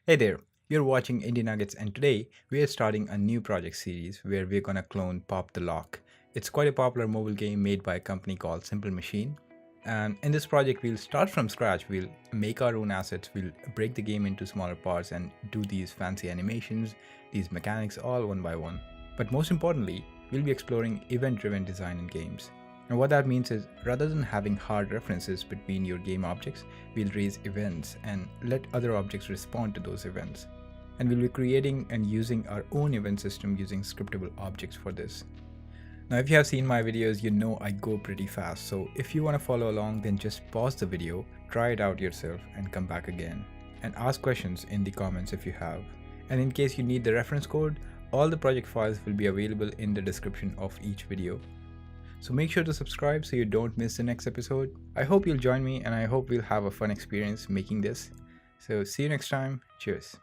Hey there, you're watching Indie Nuggets, and today we are starting a new project series where we're gonna clone Pop the Lock. It's quite a popular mobile game made by a company called Simple Machine. And in this project, we'll start from scratch. We'll make our own assets, we'll break the game into smaller parts and do these fancy animations, these mechanics all one by one. But most importantly, we'll be exploring event driven design in games. And what that means is rather than having hard references between your game objects, we'll raise events and let other objects respond to those events. And we'll be creating and using our own event system using scriptable objects for this. Now, if you have seen my videos, you know I go pretty fast. So if you want to follow along, then just pause the video, try it out yourself and come back again. And ask questions in the comments if you have. And in case you need the reference code, all the project files will be available in the description of each video. So make sure to subscribe so you don't miss the next episode. I hope you'll join me and I hope we'll have a fun experience making this. So see you next time. Cheers.